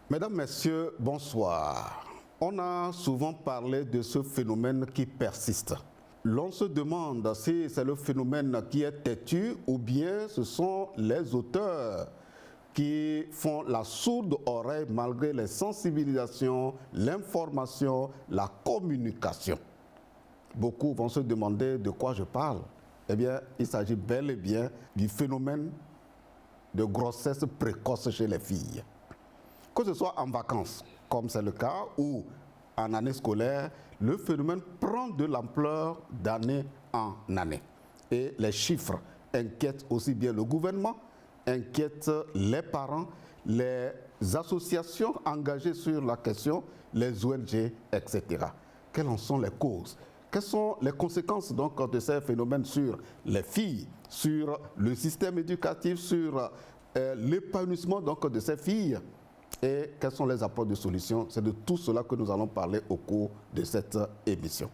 Mesdames, Messieurs, bonsoir. On a souvent parlé de ce phénomène qui persiste. L'on se demande si c'est le phénomène qui est têtu ou bien ce sont les auteurs qui font la sourde oreille malgré les sensibilisations, l'information, la communication. Beaucoup vont se demander de quoi je parle. Eh bien, il s'agit bel et bien du phénomène de grossesse précoce chez les filles. Que ce soit en vacances, comme c'est le cas, ou en année scolaire, le phénomène prend de l'ampleur d'année en année. Et les chiffres inquiètent aussi bien le gouvernement, inquiètent les parents, les associations engagées sur la question, les ONG, etc. Quelles en sont les causes? Quelles sont les conséquences donc de ces phénomènes sur les filles, sur le système éducatif, sur l'épanouissement donc de ces filles? Et quelles sont les apports de solutions? C'est de tout cela que nous allons parler au cours de cette émission.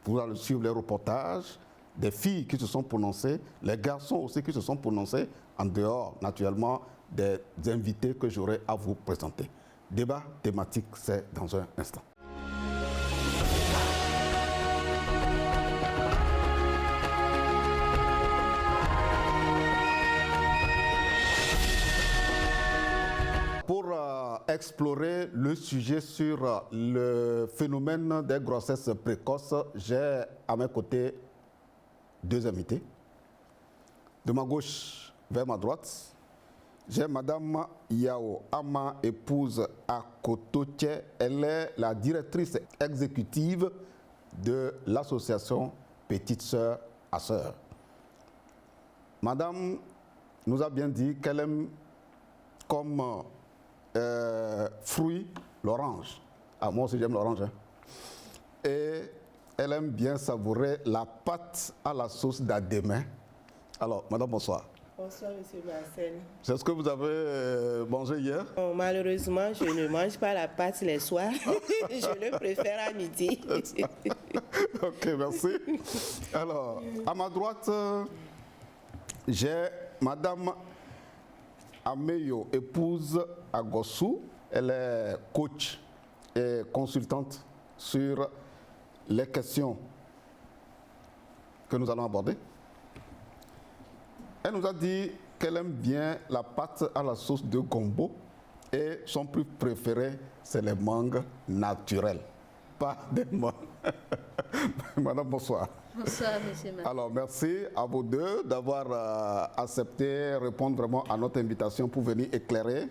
Vous allez suivre les reportages des filles qui se sont prononcées, les garçons aussi qui se sont prononcés, en dehors naturellement des invités que j'aurai à vous présenter. Débat thématique, c'est dans un instant. Pour explorer le sujet sur le phénomène des grossesses précoces, j'ai à mes côtés deux invités. De ma gauche vers ma droite, j'ai Madame Yao Ama, épouse Akotoche. Elle est la directrice exécutive de l'association Petite Sœur à Sœur. Madame nous a bien dit qu'elle aime comme fruit l'orange. Ah, moi aussi j'aime l'orange. Hein. Et elle aime bien savourer la pâte à la sauce d'Adémé. Alors, madame, bonsoir. Bonsoir, monsieur Marcel. C'est ce que vous avez mangé hier? Bon, malheureusement, je ne mange pas la pâte les soirs. Je le préfère à midi. Ok, merci. Alors, à ma droite, j'ai madame Ameyo, épouse Agossou. Elle est coach et consultante sur les questions que nous allons aborder. Elle nous a dit qu'elle aime bien la pâte à la sauce de gombo et son plus préféré, c'est les mangues naturelles, pas des mangues. Madame, bonsoir. Bonsoir, monsieur Marcel. Alors, merci à vous deux d'avoir accepté répondre vraiment à notre invitation pour venir éclairer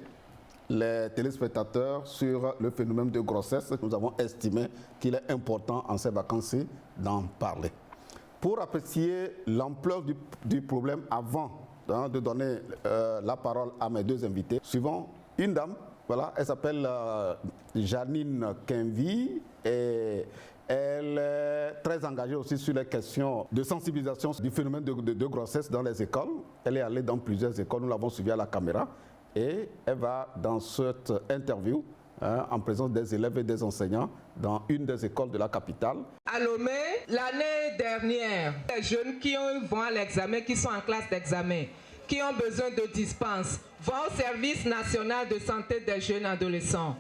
les téléspectateurs sur le phénomène de grossesse. Nous avons estimé qu'il est important en ces vacances-ci d'en parler. Pour apprécier l'ampleur du problème avant de donner la parole à mes deux invités, suivons une dame. Voilà, elle s'appelle Janine Kenvi et elle est très engagée aussi sur les questions de sensibilisation du phénomène de grossesse dans les écoles. Elle est allée dans plusieurs écoles, nous l'avons suivie à la caméra et elle va dans cette interview en présence des élèves et des enseignants dans une des écoles de la capitale. À Lomé, l'année dernière, les jeunes qui vont à l'examen, qui sont en classe d'examen, qui ont besoin de dispense, vont au service national de santé des jeunes adolescents.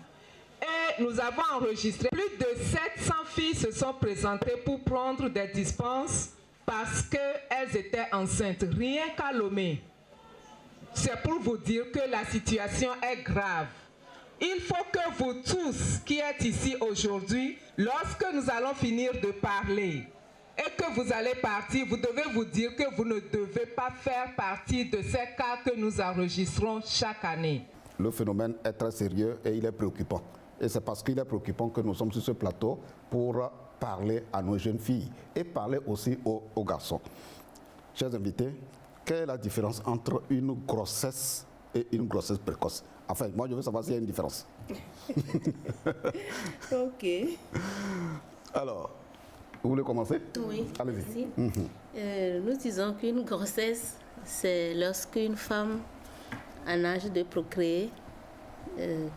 Et nous avons enregistré plus de 700 filles se sont présentées pour prendre des dispenses parce qu'elles étaient enceintes, rien qu'à Lomé. c'est pour vous dire que la situation est grave. Il faut que vous tous qui êtes ici aujourd'hui, lorsque nous allons finir de parler et que vous allez partir, vous devez vous dire que vous ne devez pas faire partie de ces cas que nous enregistrons chaque année. Le phénomène est très sérieux et il est préoccupant. Et c'est parce qu'il est préoccupant que nous sommes sur ce plateau pour parler à nos jeunes filles et parler aussi aux garçons. Chers invités, quelle est la différence entre une grossesse et une grossesse précoce? Enfin, moi je veux savoir s'il y a une différence. Ok. Alors, vous voulez commencer? Oui. Allez-y. Nous disons qu'une grossesse, c'est lorsqu'une femme en âge de procréer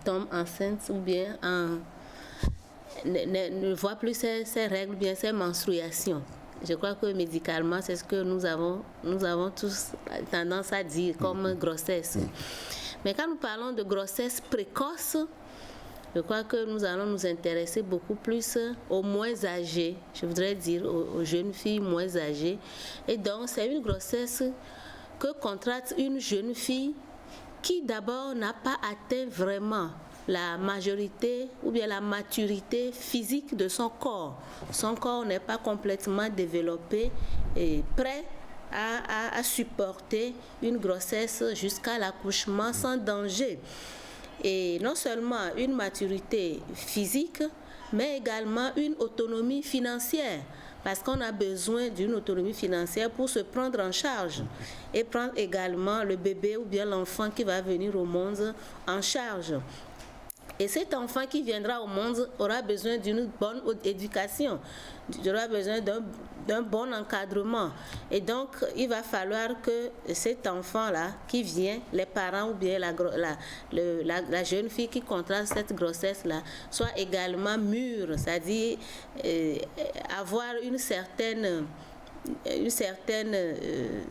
tombe enceinte ou bien ne voit plus ses règles, bien ses menstruations. Je crois que médicalement, c'est ce que nous avons tous tendance à dire comme grossesse. Mais quand nous parlons de grossesse précoce, je crois que nous allons nous intéresser beaucoup plus aux moins âgés, je voudrais dire aux jeunes filles moins âgées. Et donc, c'est une grossesse que contracte une jeune fille qui d'abord n'a pas atteint vraiment la majorité ou bien la maturité physique de son corps. Son corps n'est pas complètement développé et prêt à supporter une grossesse jusqu'à l'accouchement sans danger. Et non seulement une maturité physique, mais également une autonomie financière. Parce qu'on a besoin d'une autonomie financière pour se prendre en charge et prendre également le bébé ou bien l'enfant qui va venir au monde en charge. Et cet enfant qui viendra au monde aura besoin d'une bonne éducation, aura besoin d'un bon encadrement. Et donc, il va falloir que cet enfant-là qui vient, les parents ou bien la jeune fille qui contracte cette grossesse-là, soit également mûre, c'est-à-dire avoir une certaine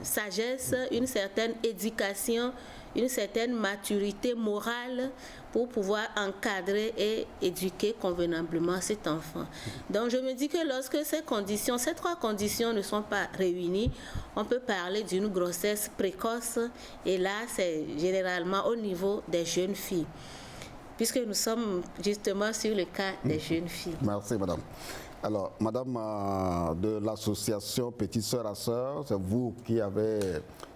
sagesse, une certaine éducation, une certaine maturité morale pour pouvoir encadrer et éduquer convenablement cet enfant. Donc je me dis que lorsque ces trois conditions ne sont pas réunies, on peut parler d'une grossesse précoce, et là c'est généralement au niveau des jeunes filles, puisque nous sommes justement sur le cas des jeunes filles. Merci madame. Alors, madame de l'association Petites Sœurs à Sœurs, c'est vous qui avez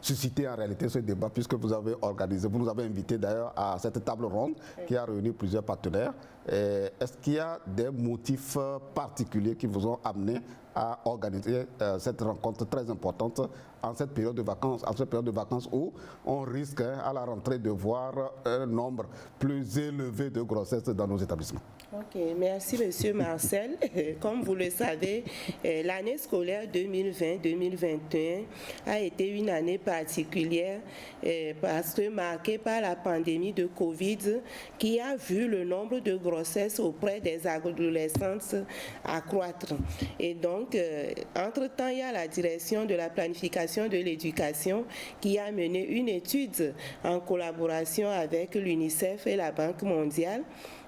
suscité en réalité ce débat, puisque vous avez organisé, vous nous avez invité d'ailleurs à cette table ronde qui a réuni plusieurs partenaires. Est-ce qu'il y a des motifs particuliers qui vous ont amené à organiser cette rencontre très importante en cette période de vacances, où on risque à la rentrée de voir un nombre plus élevé de grossesses dans nos établissements? Ok, merci Monsieur Marcel. Comme vous le savez, l'année scolaire 2020-2021 a été une année particulière parce que marquée par la pandémie de Covid qui a vu le nombre de grossesses auprès des adolescentes accroître. Et donc, entre-temps, il y a la direction de la planification de l'éducation qui a mené une étude en collaboration avec l'UNICEF et la Banque mondiale,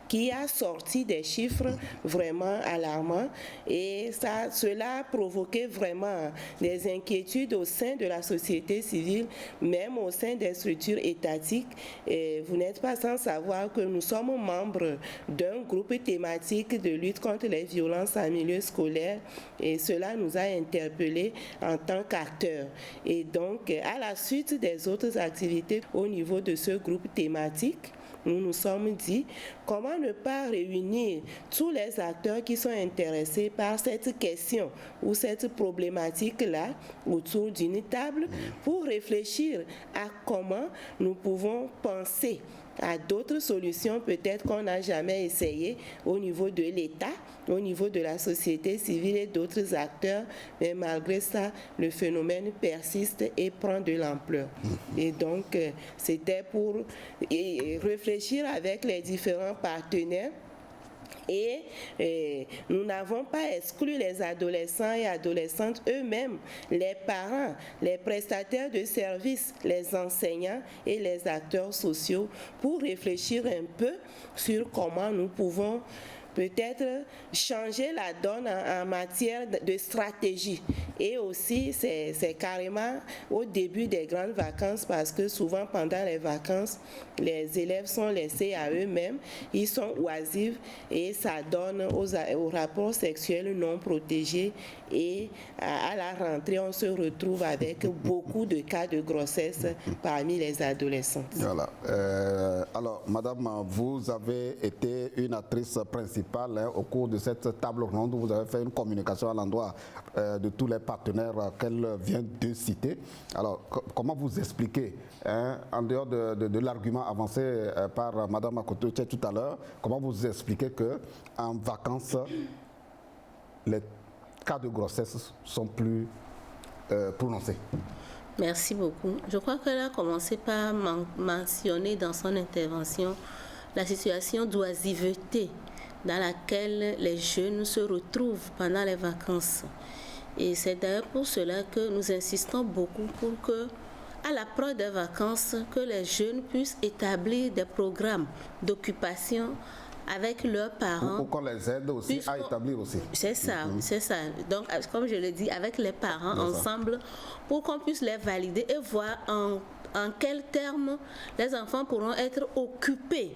qui a sorti des chiffres vraiment alarmants, et cela a provoqué vraiment des inquiétudes au sein de la société civile, même au sein des structures étatiques. Et vous n'êtes pas sans savoir que nous sommes membres d'un groupe thématique de lutte contre les violences en milieu scolaire, et cela nous a interpellés en tant qu'acteurs. Et donc, à la suite des autres activités au niveau de ce groupe thématique, nous nous sommes dit, comment ne pas réunir tous les acteurs qui sont intéressés par cette question ou cette problématique-là autour d'une table pour réfléchir à comment nous pouvons penser à d'autres solutions peut-être qu'on n'a jamais essayé au niveau de l'État, au niveau de la société civile et d'autres acteurs, mais malgré ça, le phénomène persiste et prend de l'ampleur. Et donc, c'était pour réfléchir avec les différents partenaires. Et nous n'avons pas exclu les adolescents et adolescentes eux-mêmes, les parents, les prestataires de services, les enseignants et les acteurs sociaux pour réfléchir un peu sur comment nous pouvons peut-être changer la donne en matière de stratégie. Et aussi, c'est carrément au début des grandes vacances, parce que souvent pendant les vacances, les élèves sont laissés à eux-mêmes, ils sont oisifs et ça donne aux rapports sexuels non protégés, et à la rentrée, on se retrouve avec beaucoup de cas de grossesse parmi les adolescents. Voilà. Alors, madame, vous avez été une actrice principale au cours de cette table ronde. Vous avez fait une communication à l'endroit de tous les partenaires qu'elle vient de citer. Alors, comment vous expliquez, en dehors de l'argument avancé par madame Akoto tout à l'heure, comment vous expliquez qu'en vacances, les cas de grossesse sont plus prononcés? Merci beaucoup. Je crois qu'elle a commencé par mentionner dans son intervention la situation d'oisiveté dans laquelle les jeunes se retrouvent pendant les vacances. Et c'est d'ailleurs pour cela que nous insistons beaucoup pour que, à l'approche des vacances, que les jeunes puissent établir des programmes d'occupation avec leurs parents. Pour qu'on les aide aussi à établir aussi. C'est ça, c'est ça. Donc, comme je le dis, avec les parents ensemble, pour qu'on puisse les valider et voir en quels termes les enfants pourront être occupés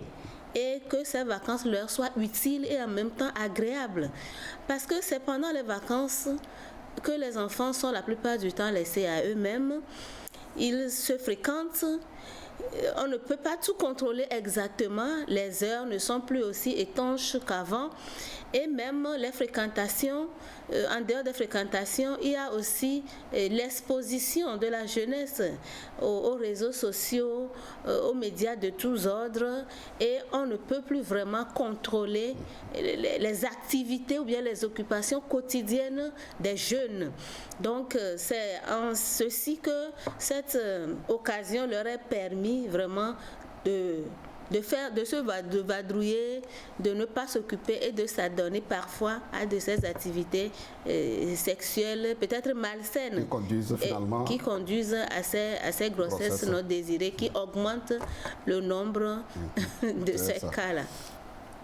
et que ces vacances leur soient utiles et en même temps agréables. Parce que c'est pendant les vacances que les enfants sont la plupart du temps laissés à eux-mêmes. Ils se fréquentent. On ne peut pas tout contrôler exactement, les heures ne sont plus aussi étanches qu'avant, et même les fréquentations, en dehors des fréquentations, il y a aussi l'exposition de la jeunesse aux réseaux sociaux, aux médias de tous ordres, et on ne peut plus vraiment contrôler les activités ou bien les occupations quotidiennes des jeunes. Donc c'est en ceci que cette occasion leur est permis vraiment de vadrouiller, de ne pas s'occuper et de s'adonner parfois à de ces activités sexuelles peut-être malsaines qui conduisent à ces grossesses non désirées, qui augmentent le nombre de ces cas-là.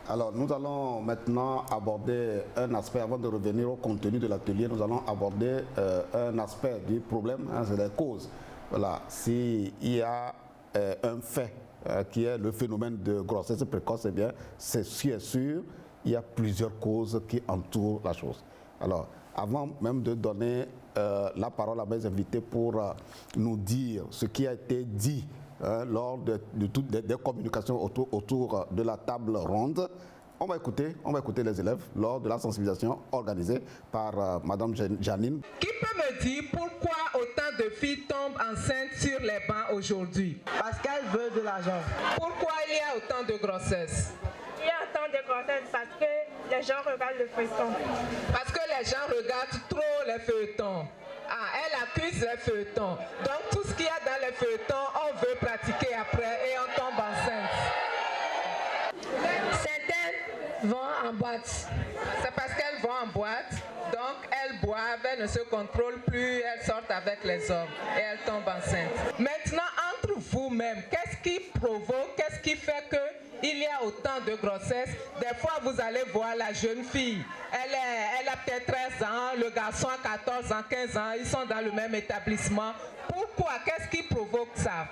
Alors, nous allons maintenant aborder un aspect, avant de revenir au contenu de l'atelier, nous allons aborder un aspect du problème, c'est les causes. Voilà, s'il y a un fait qui est le phénomène de grossesse précoce, eh bien, c'est sûr, il y a plusieurs causes qui entourent la chose. Alors, avant même de donner la parole à mes invités pour nous dire ce qui a été dit lors de toutes des communications autour de la table ronde, on va écouter les élèves lors de la sensibilisation organisée par Madame Janine. Qui peut me dire pourquoi autant de filles tombent enceintes sur les bancs aujourd'hui? Parce qu'elles veulent de l'argent. Pourquoi il y a autant de grossesses? Il y a autant de grossesses parce que les gens regardent le feuilleton. Parce que les gens regardent trop les feuilletons. Ah, elle accuse les feuilletons. Donc tout ce qu'il y a dans les feuilletons, on veut pratiquer après et on tombe enceinte. Certaines vont en boîte. C'est parce qu'elles vont en boîte, donc elles boivent, elles ne se contrôlent plus, elles sortent avec les hommes et elles tombent enceintes. Maintenant, entre vous-même, qu'est-ce qui provoque, qu'est-ce qui fait qu'il y a autant de grossesses? Des fois, vous allez voir la jeune fille, elle a peut-être 13 ans, le garçon a 14 ans, 15 ans, ils sont dans le même établissement. Pourquoi? Qu'est-ce qui provoque ça?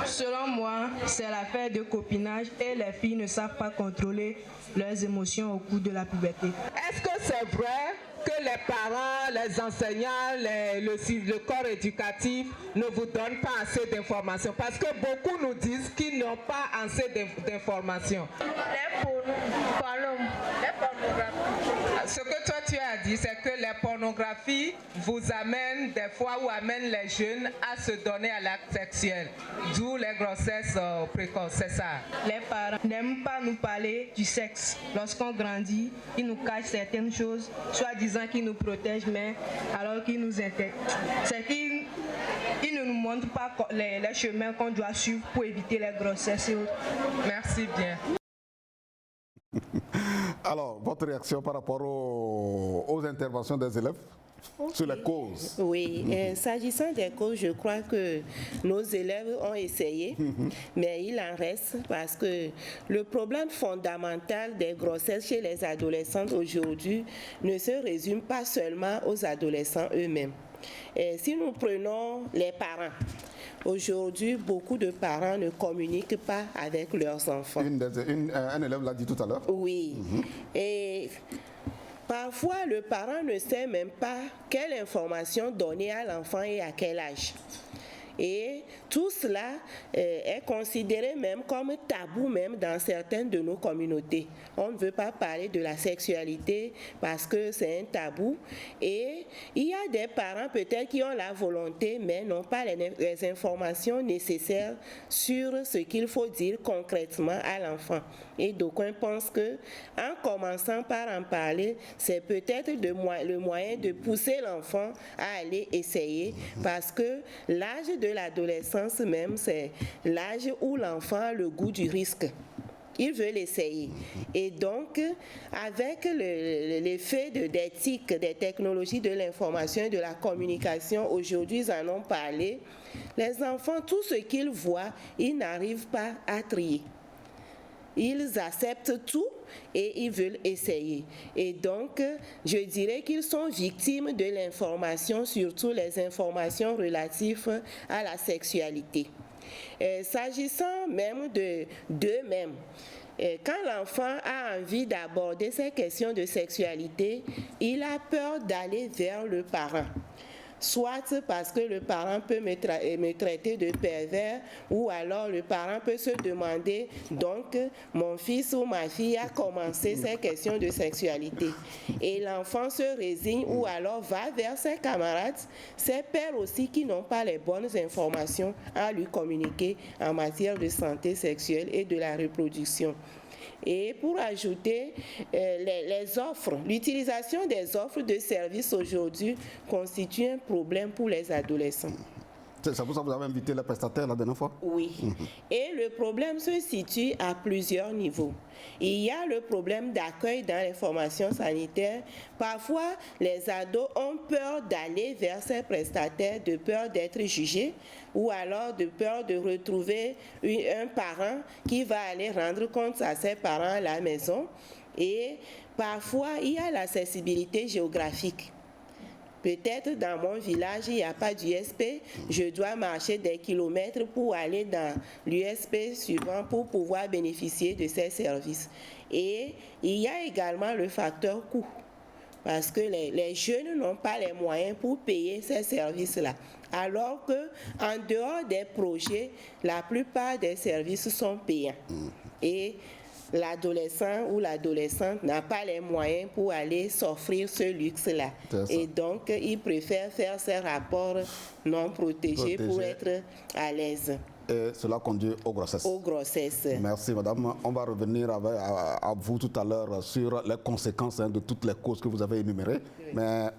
Selon moi, c'est l'affaire de copinage et les filles ne savent pas contrôler leurs émotions au cours de la puberté. Est-ce que c'est vrai que les parents, les enseignants, le corps éducatif ne vous donnent pas assez d'informations? Parce que beaucoup nous disent qu'ils n'ont pas assez d'informations. Les pornographies. Ce que toi tu as dit, c'est que les pornographies vous amènent des fois ou amènent les jeunes à se donner à l'acte sexuel. D'où les grossesses précoces, c'est ça. Les parents n'aiment pas nous parler du sexe. Lorsqu'on grandit, ils nous cachent certaines choses, soit disant qu'ils nous protègent, mais alors qu'ils nous intègrent. C'est qu'ils ne nous montrent pas les chemins qu'on doit suivre pour éviter les grossesses et autres. Merci bien. Alors, votre réaction par rapport aux interventions des élèves? sur les causes. Oui, s'agissant des causes, je crois que nos élèves ont essayé, mais il en reste parce que le problème fondamental des grossesses chez les adolescentes aujourd'hui ne se résume pas seulement aux adolescents eux-mêmes. Si nous prenons les parents, aujourd'hui, beaucoup de parents ne communiquent pas avec leurs enfants. Un élève l'a dit tout à l'heure. Oui. Et parfois, le parent ne sait même pas quelle information donner à l'enfant et à quel âge. Et tout cela est considéré même comme tabou même dans certaines de nos communautés. On ne veut pas parler de la sexualité parce que c'est un tabou. Et il y a des parents peut-être qui ont la volonté mais n'ont pas les informations nécessaires sur ce qu'il faut dire concrètement à l'enfant. Et d'aucuns pensent que en commençant par en parler, c'est peut-être le moyen de pousser l'enfant à aller essayer parce que l'âge de l'adolescence même, c'est l'âge où l'enfant a le goût du risque. Il veut l'essayer. Et donc, avec l'effet d'éthique, des technologies de l'information et de la communication, aujourd'hui, ils en ont parlé, les enfants, tout ce qu'ils voient, ils n'arrivent pas à trier. Ils acceptent tout et ils veulent essayer. Et donc, je dirais qu'ils sont victimes de l'information, surtout les informations relatives à la sexualité. S'agissant même d'eux-mêmes, quand l'enfant a envie d'aborder ces questions de sexualité, il a peur d'aller vers le parent. Soit parce que le parent peut me traiter de pervers, ou alors le parent peut se demander, donc mon fils ou ma fille a commencé ces questions de sexualité. Et l'enfant se résigne ou alors va vers ses camarades, ses pairs aussi qui n'ont pas les bonnes informations à lui communiquer en matière de santé sexuelle et de la reproduction. Et pour ajouter, les offres, l'utilisation des offres de services aujourd'hui constitue un problème pour les adolescents. C'est pour ça que vous avez invité les prestataires la dernière fois? Oui. Et le problème se situe à plusieurs niveaux. Il y a le problème d'accueil dans les formations sanitaires. Parfois, les ados ont peur d'aller vers ces prestataires, de peur d'être jugés, ou alors de peur de retrouver un parent qui va aller rendre compte à ses parents à la maison. Et parfois, il y a l'accessibilité géographique. Peut-être dans mon village, il n'y a pas d'USP, je dois marcher des kilomètres pour aller dans l'USP suivant pour pouvoir bénéficier de ces services. Et il y a également le facteur coût, parce que les jeunes n'ont pas les moyens pour payer ces services-là. Alors qu'en dehors des projets, la plupart des services sont payants. Et l'adolescent ou l'adolescente n'a pas les moyens pour aller s'offrir ce luxe-là. Et donc, il préfère faire ses rapports non protégés pour être à l'aise. Et cela conduit aux grossesses. Aux grossesses. Merci, madame. On va revenir à vous tout à l'heure sur les conséquences de toutes les causes que vous avez énumérées. Oui. Mais,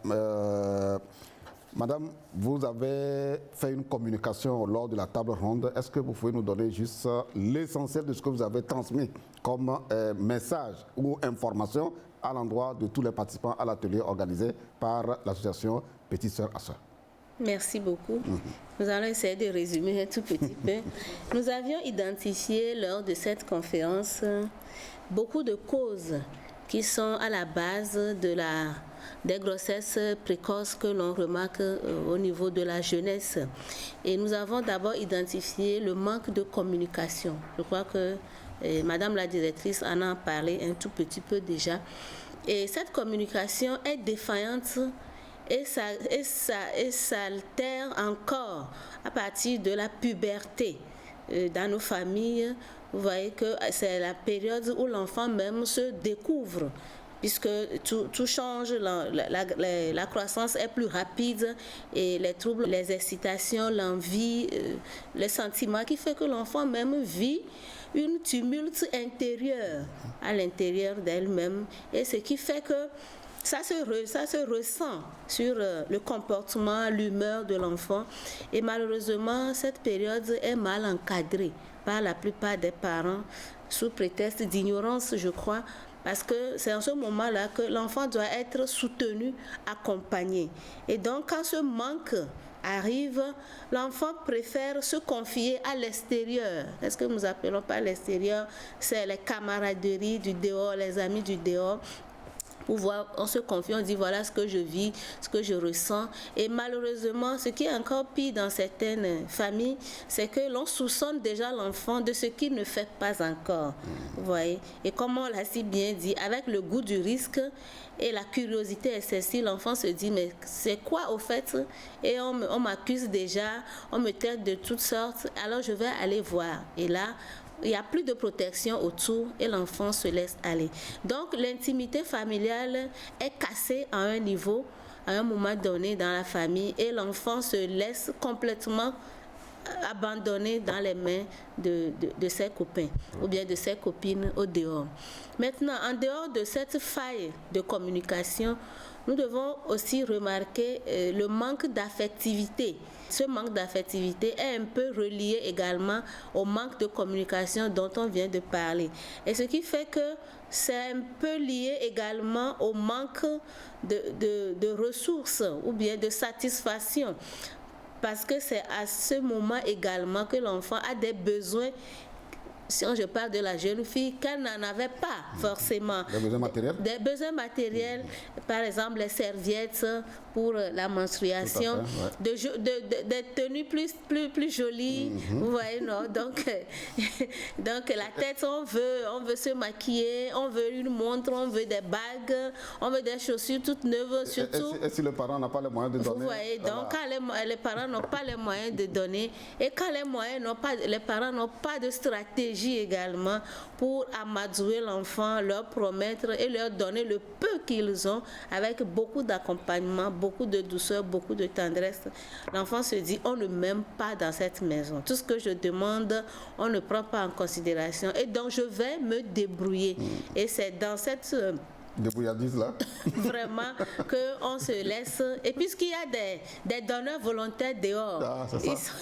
madame, vous avez fait une communication lors de la table ronde. Est-ce que vous pouvez nous donner juste l'essentiel de ce que vous avez transmis comme message ou information à l'endroit de tous les participants à l'atelier organisé par l'association Petites Sœurs à Sœurs? Merci beaucoup. Nous allons essayer de résumer un tout petit peu. Nous avions identifié lors de cette conférence beaucoup de causes qui sont à la base des grossesses précoces que l'on remarque au niveau de la jeunesse. Et nous avons d'abord identifié le manque de communication. Je crois que Madame la directrice en a parlé un tout petit peu déjà. Et cette communication est défaillante et s'altère encore à partir de la puberté. Dans nos familles, vous voyez que c'est la période où l'enfant même se découvre, puisque tout change, la croissance est plus rapide et les troubles, les excitations, l'envie, les sentiments qui fait que l'enfant même vit une tumulte intérieure à l'intérieur d'elle-même, et ce qui fait que ça se ressent sur le comportement, l'humeur de l'enfant, et malheureusement cette période est mal encadrée par la plupart des parents sous prétexte d'ignorance, je crois, parce que c'est en ce moment-là que l'enfant doit être soutenu, accompagné. Et donc, quand ce manque arrive, l'enfant préfère se confier à l'extérieur. Est-ce que nous appelons pas l'extérieur? C'est les camaraderies du dehors, les amis du dehors. Pour voir, on se confie, on dit voilà ce que je vis, ce que je ressens. Et malheureusement, ce qui est encore pire dans certaines familles, c'est que l'on soupçonne déjà l'enfant de ce qu'il ne fait pas encore. Vous voyez? Et comme on l'a si bien dit, avec le goût du risque et la curiosité excessive, l'enfant se dit mais c'est quoi au fait? Et on m'accuse déjà, on me traite de toutes sortes, alors je vais aller voir. Et là, il n'y a plus de protection autour et l'enfant se laisse aller. Donc l'intimité familiale est cassée à un niveau, à un moment donné dans la famille, et l'enfant se laisse complètement abandonné dans les mains de ses copains ou bien de ses copines au dehors. Maintenant, en dehors de cette faille de communication, nous devons aussi remarquer le manque d'affectivité. Ce manque d'affectivité est un peu relié également au manque de communication dont on vient de parler. Et ce qui fait que c'est un peu lié également au manque de ressources ou bien de satisfaction. Parce que c'est à ce moment également que l'enfant a des besoins, si je parle de la jeune fille, qu'elle n'en avait pas forcément. Des besoins matériels? Des besoins matériels, par exemple les serviettes pour la menstruation, des tenues plus jolies, vous voyez, non? Donc la tête, on veut se maquiller, on veut une montre, on veut des bagues, on veut des chaussures toutes neuves, surtout. Et si le parent n'a pas les moyens de donner? Vous voyez, donc quand les parents n'ont pas les moyens de donner, et quand les parents n'ont pas de stratégie également pour amadouer l'enfant, leur promettre et leur donner le peu qu'ils ont, avec beaucoup d'accompagnement, beaucoup de douceur, beaucoup de tendresse, l'enfant se dit on ne m'aime pas dans cette maison. Tout ce que je demande, on ne prend pas en considération. Et donc je vais me débrouiller. Et c'est dans cette débrouillardise là vraiment qu'on se laisse. Et puisqu'il y a des donneurs volontaires dehors,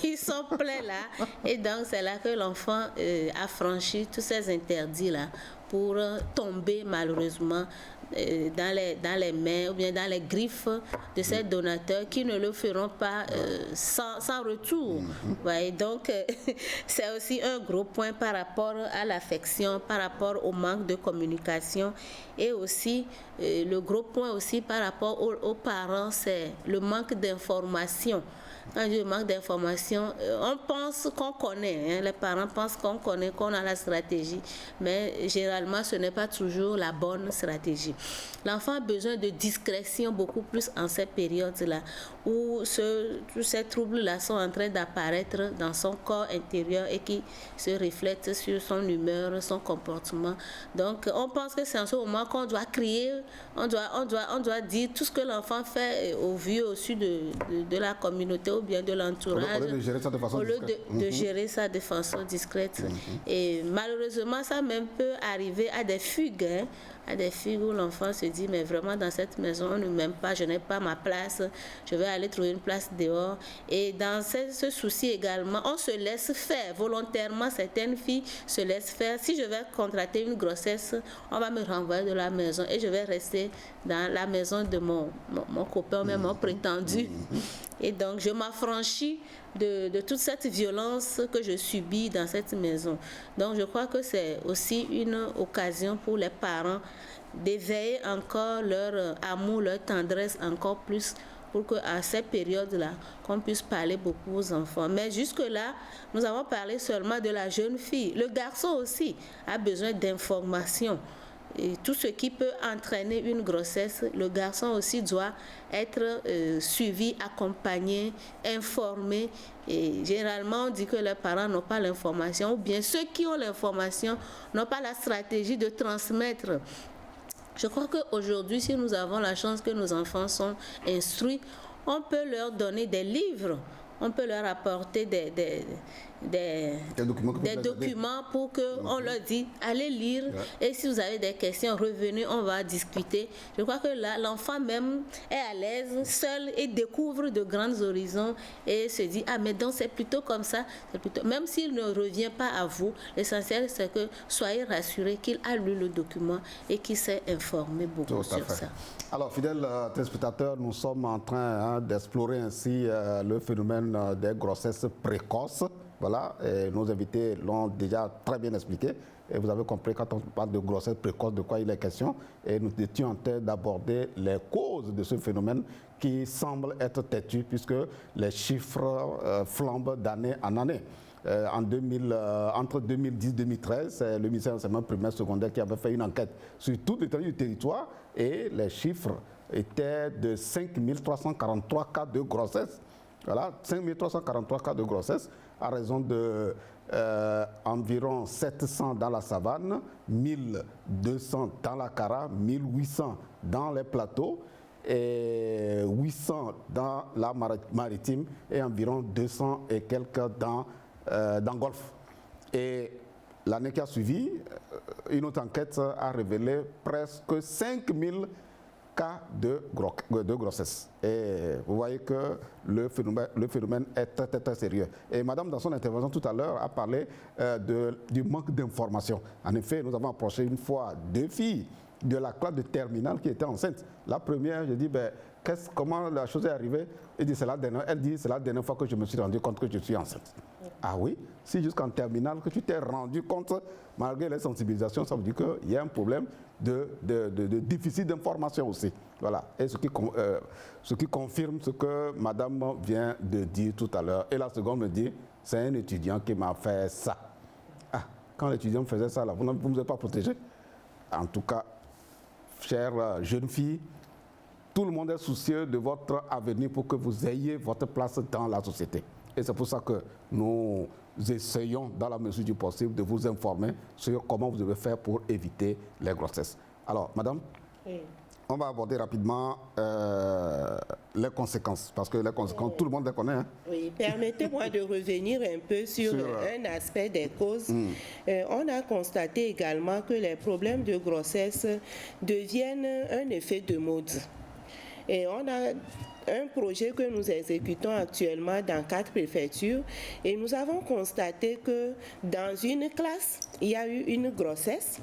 ils sont pleins là. Et donc c'est là que l'enfant a franchi tous ces interdits là pour tomber malheureusement dans les mains ou bien dans les griffes de ces donateurs qui ne le feront pas sans retour. Ouais, donc c'est aussi un gros point par rapport à l'affection, par rapport au manque de communication, et aussi le gros point aussi par rapport aux parents, c'est le manque d'information. Quand je manque d'informations, on pense qu'on connaît, les parents pensent qu'on connaît, qu'on a la stratégie, mais généralement ce n'est pas toujours la bonne stratégie. L'enfant a besoin de discrétion beaucoup plus en cette période-là, où tous ces troubles-là sont en train d'apparaître dans son corps intérieur et qui se reflètent sur son humeur, son comportement. Donc on pense que c'est en ce moment qu'on doit crier, on doit dire tout ce que l'enfant fait au vu, au su de la communauté ou bien de l'entourage, au lieu de gérer ça de façon discrète. Et malheureusement, ça même peut arriver à des fugues, à des fugues où l'enfant se dit mais vraiment dans cette maison on ne m'aime pas, je n'ai pas ma place, je vais aller trouver une place dehors. Et dans ce souci également, on se laisse faire volontairement. Certaines filles se laissent faire. Si je vais contracter une grossesse, on va me renvoyer de la maison et je vais rester dans la maison de mon copain, même mon prétendu. Et donc je m'affranchis de toute cette violence que je subis dans cette maison. Donc je crois que c'est aussi une occasion pour les parents d'éveiller encore leur amour, leur tendresse encore plus, pour qu'à cette période-là, qu'on puisse parler beaucoup aux enfants. Mais jusque-là, nous avons parlé seulement de la jeune fille. Le garçon aussi a besoin d'informations. Et tout ce qui peut entraîner une grossesse, le garçon aussi doit être suivi, accompagné, informé. Et généralement, on dit que les parents n'ont pas l'information, ou bien ceux qui ont l'information n'ont pas la stratégie de transmettre. Je crois qu'aujourd'hui, si nous avons la chance que nos enfants sont instruits, on peut leur donner des livres, on peut leur apporter des documents pour qu'on leur dise allez lire et si vous avez des questions revenez, on va discuter. Je crois que là l'enfant même est à l'aise seul et découvre de grands horizons et se dit ah mais donc c'est plutôt comme ça, même s'il ne revient pas à vous, l'essentiel c'est que soyez rassurés qu'il a lu le document et qu'il s'est informé beaucoup sur ça. Alors fidèles téléspectateurs, nous sommes en train d'explorer ainsi le phénomène des grossesses précoces. Voilà, et nos invités l'ont déjà très bien expliqué. Et vous avez compris quand on parle de grossesse précoce, de quoi il est question. Et nous étions en train d'aborder les causes de ce phénomène qui semble être têtu puisque les chiffres flambent d'année en année. Entre 2010 et 2013, c'est le ministère de l'enseignement primaire secondaire qui avait fait une enquête sur toute l'étendue du territoire et les chiffres étaient de 5 343 cas de grossesse. Voilà, 5 343 cas de grossesse à raison de environ 700 dans la savane, 1200 dans la Kara, 1800 dans les plateaux et 800 dans la maritime et environ 200 et quelques dans Golfe. Et l'année qui a suivi, une autre enquête a révélé presque 5000 cas de grossesse. Et vous voyez que le phénomène est très, très, très sérieux. Et madame, dans son intervention tout à l'heure, a parlé du manque d'information. En effet, nous avons approché une fois 2 filles de la classe de terminale qui étaient enceintes. La première, je dis, comment la chose est arrivée? Elle dit, c'est la dernière fois que je me suis rendu compte que je suis enceinte. Ah oui, si jusqu'en terminale que tu t'es rendu compte, malgré les sensibilisations, ça veut dire qu'il y a un problème de déficit d'information aussi. Voilà, et ce qui confirme ce que madame vient de dire tout à l'heure. Et la seconde me dit, c'est un étudiant qui m'a fait ça. Ah, quand l'étudiant faisait ça, là, vous ne vous êtes pas protégé. En tout cas, chère jeune fille, tout le monde est soucieux de votre avenir pour que vous ayez votre place dans la société. Et c'est pour ça que nous essayons, dans la mesure du possible, de vous informer sur comment vous devez faire pour éviter les grossesses. Alors, madame, on va aborder rapidement les conséquences, parce que les conséquences, tout le monde les connaît. Hein? Oui, permettez-moi de revenir un peu sur un aspect des causes. On a constaté également que les problèmes de grossesse deviennent un effet de mode. Et on a un projet que nous exécutons actuellement dans 4 préfectures et nous avons constaté que dans une classe, il y a eu une grossesse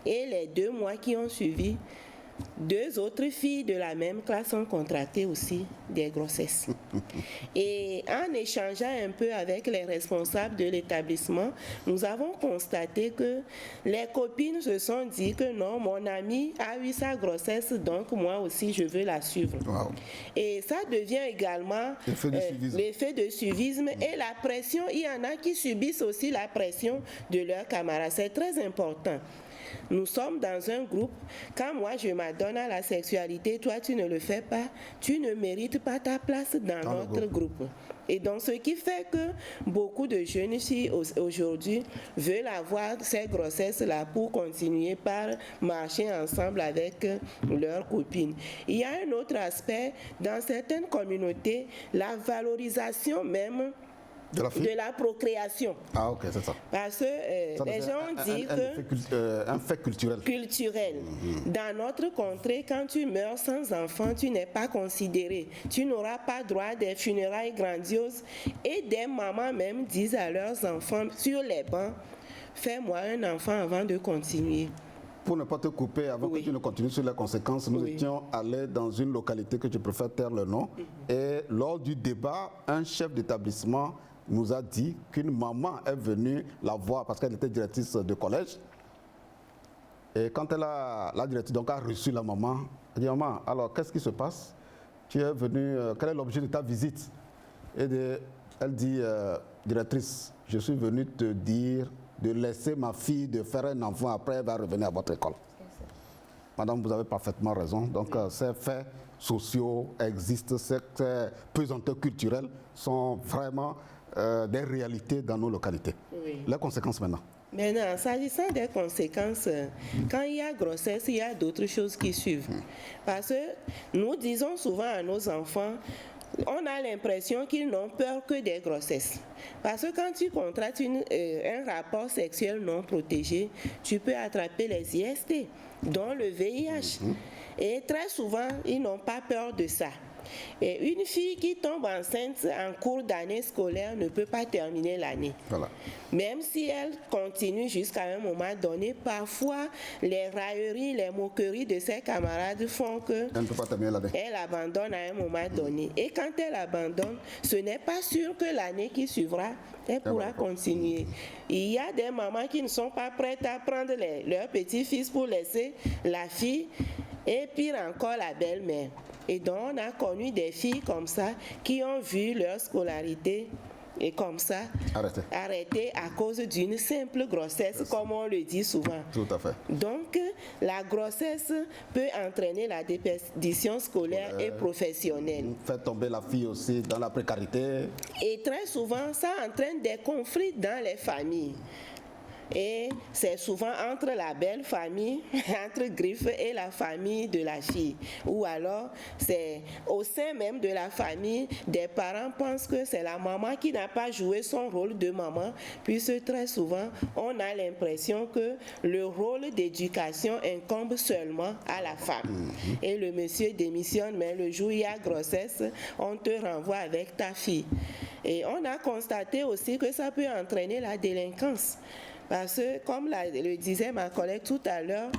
et les 2 mois qui ont suivi, 2 autres filles de la même classe ont contracté aussi des grossesses. Et en échangeant un peu avec les responsables de l'établissement, nous avons constaté que les copines se sont dit que non, mon amie a eu sa grossesse, donc moi aussi je veux la suivre. Wow. Et ça devient également l'effet de suivisme et la pression. Il y en a qui subissent aussi la pression de leurs camarades. C'est très important. Nous sommes dans un groupe. Quand moi je m'adonne à la sexualité, toi tu ne le fais pas, tu ne mérites pas ta place dans notre groupe. Et donc ce qui fait que beaucoup de jeunes filles aujourd'hui veulent avoir ces grossesses-là pour continuer par marcher ensemble avec leurs copines. Il y a un autre aspect, dans certaines communautés, la valorisation même de la procréation. Ah ok, c'est ça. Parce que les gens disent que... un fait culturel. Dans notre contrée, quand tu meurs sans enfant, tu n'es pas considéré. Tu n'auras pas droit à des funérailles grandioses. Et des mamans même disent à leurs enfants sur les bancs, fais-moi un enfant avant de continuer. Pour ne pas te couper, avant que tu ne continues sur les conséquences, nous étions allés dans une localité que je préfère taire le nom. Et lors du débat, un chef d'établissement nous a dit qu'une maman est venue la voir parce qu'elle était directrice de collège. Et quand la directrice donc, a reçu la maman, elle dit, maman, alors qu'est-ce qui se passe? Tu es venue, quel est l'objet de ta visite? Et elle dit, directrice, je suis venue te dire de laisser ma fille de faire un enfant, après elle va revenir à votre école. Madame, vous avez parfaitement raison. Donc ces faits sociaux existent, ces pesanteurs culturels sont vraiment des réalités dans nos localités. Les conséquences maintenant. Maintenant, s'agissant des conséquences, quand il y a grossesse, il y a d'autres choses qui suivent. Parce que nous disons souvent à nos enfants, on a l'impression qu'ils n'ont peur que des grossesses. Parce que quand tu contractes un rapport sexuel non protégé, tu peux attraper les IST, dont le VIH. Et très souvent, ils n'ont pas peur de ça. Et une fille qui tombe enceinte en cours d'année scolaire ne peut pas terminer l'année. Voilà. Même si elle continue jusqu'à un moment donné, parfois les railleries, les moqueries de ses camarades font que elle abandonne à un moment donné. Et quand elle abandonne, ce n'est pas sûr que l'année qui suivra, elle pourra continuer. Il y a des mamans qui ne sont pas prêtes à prendre leur petit-fils pour laisser la fille, et pire encore la belle-mère. Et donc, on a connu des filles comme ça qui ont vu leur scolarité et comme ça arrêter à cause d'une simple grossesse, comme on le dit souvent. Tout à fait. Donc, la grossesse peut entraîner la déperdition scolaire et professionnelle. Faire tomber la fille aussi dans la précarité. Et très souvent, ça entraîne des conflits dans les familles. Et c'est souvent entre la belle famille, entre griffes, et la famille de la fille. Ou alors, c'est au sein même de la famille, des parents pensent que c'est la maman qui n'a pas joué son rôle de maman, puisque très souvent, on a l'impression que le rôle d'éducation incombe seulement à la femme. Et le monsieur démissionne, mais le jour où il y a grossesse, on te renvoie avec ta fille. Et on a constaté aussi que ça peut entraîner la délinquance. Parce que, comme le disait ma collègue tout à l'heure,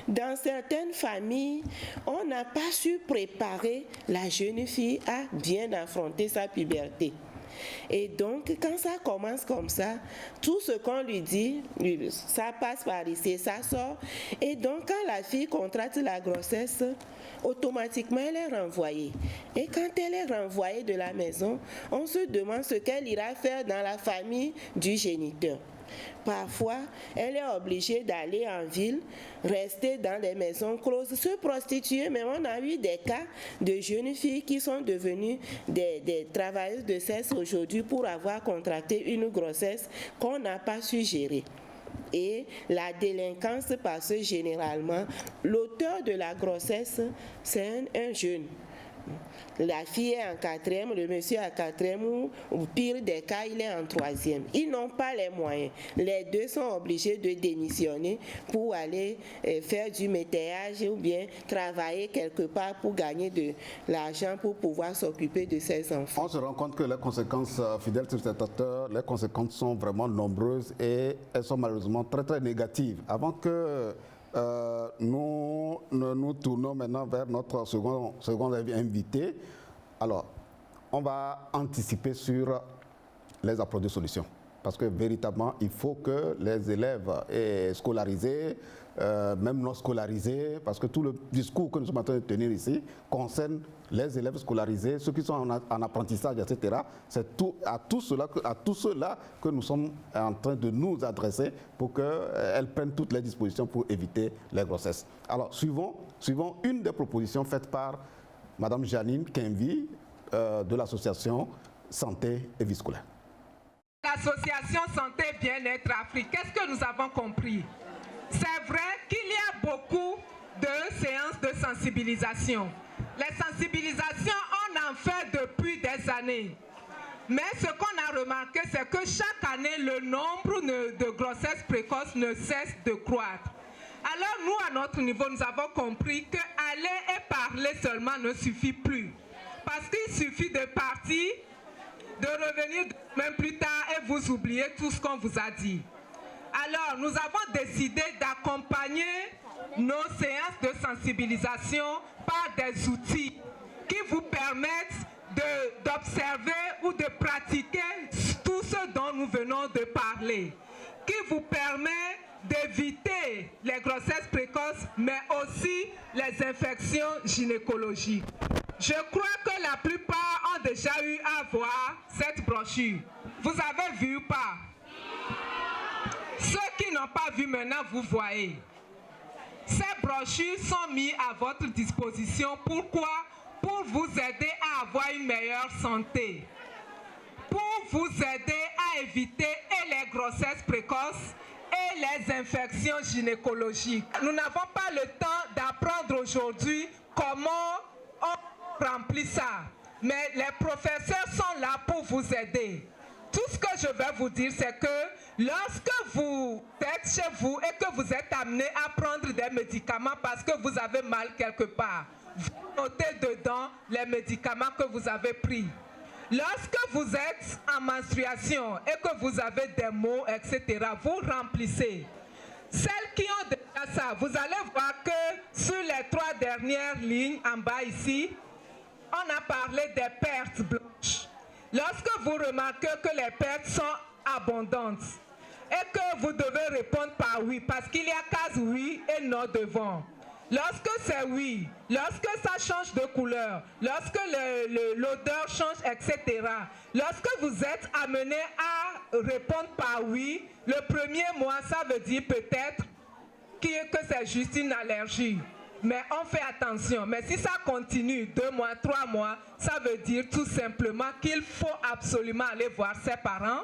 dans certaines familles, on n'a pas su préparer la jeune fille à bien affronter sa puberté. Et donc, quand ça commence comme ça, tout ce qu'on lui dit, ça passe par ici, ça sort. Et donc, quand la fille contracte la grossesse, automatiquement, elle est renvoyée. Et quand elle est renvoyée de la maison, on se demande ce qu'elle ira faire dans la famille du géniteur. Parfois, elle est obligée d'aller en ville, rester dans des maisons closes, se prostituer. Mais on a eu des cas de jeunes filles qui sont devenues des travailleuses de sexe aujourd'hui pour avoir contracté une grossesse qu'on n'a pas su gérer. Et la délinquance, parce que généralement, l'auteur de la grossesse, c'est un jeune. La fille est en 4e, le monsieur est en 4e, ou pire des cas, il est en 3e. Ils n'ont pas les moyens. Les deux sont obligés de démissionner pour aller faire du métayage ou bien travailler quelque part pour gagner de l'argent pour pouvoir s'occuper de ses enfants. On se rend compte que les conséquences, fidèles téléspectateurs, les conséquences sont vraiment nombreuses et elles sont malheureusement très très négatives. Avant que nous nous tournons maintenant vers notre second invité. Alors, on va anticiper sur les approches de solutions. Parce que véritablement, il faut que les élèves scolarisés, même non scolarisés, parce que tout le discours que nous sommes en train de tenir ici concerne les élèves scolarisés, ceux qui sont en apprentissage, etc. C'est à tout cela que nous sommes en train de nous adresser pour qu'elles prennent toutes les dispositions pour éviter les grossesses. Alors, suivons une des propositions faites par Mme Janine Kenvi de l'association Santé et Vie scolaire. L'association Santé Bien-être Afrique, qu'est-ce que nous avons compris? C'est vrai qu'il y a beaucoup de séances de sensibilisation. Les sensibilisations, on en fait depuis des années. Mais ce qu'on a remarqué, c'est que chaque année, le nombre de grossesses précoces ne cesse de croître. Alors nous, à notre niveau, nous avons compris qu'aller et parler seulement ne suffit plus. Parce qu'il suffit de partir, de revenir même plus tard et vous oubliez tout ce qu'on vous a dit. Alors, nous avons décidé d'accompagner nos séances de sensibilisation par des outils qui vous permettent d'observer ou de pratiquer tout ce dont nous venons de parler, qui vous permet d'éviter les grossesses précoces, mais aussi les infections gynécologiques. Je crois que la plupart ont déjà eu à voir cette brochure. Vous avez vu ou pas? Ceux qui n'ont pas vu maintenant, vous voyez. Ces brochures sont mises à votre disposition. Pourquoi? Pour vous aider à avoir une meilleure santé. Pour vous aider à éviter les grossesses précoces et les infections gynécologiques. Nous n'avons pas le temps d'apprendre aujourd'hui comment on remplit ça. mais les professeurs sont là pour vous aider. Tout ce que je vais vous dire, c'est que lorsque vous êtes chez vous et que vous êtes amené à prendre des médicaments parce que vous avez mal quelque part, vous notez dedans les médicaments que vous avez pris. Lorsque vous êtes en menstruation et que vous avez des maux, etc., vous remplissez. Celles qui ont déjà ça, vous allez voir que sur les 3 dernières lignes en bas ici, on a parlé des pertes blanches. Lorsque vous remarquez que les pertes sont abondantes et que vous devez répondre par oui, parce qu'il y a case oui et non devant. Lorsque c'est oui, lorsque ça change de couleur, lorsque l'odeur change, etc., lorsque vous êtes amené à répondre par oui, le premier mois, ça veut dire peut-être que c'est juste une allergie. Mais on fait attention. Mais si ça continue 2 mois, 3 mois, ça veut dire tout simplement qu'il faut absolument aller voir ses parents.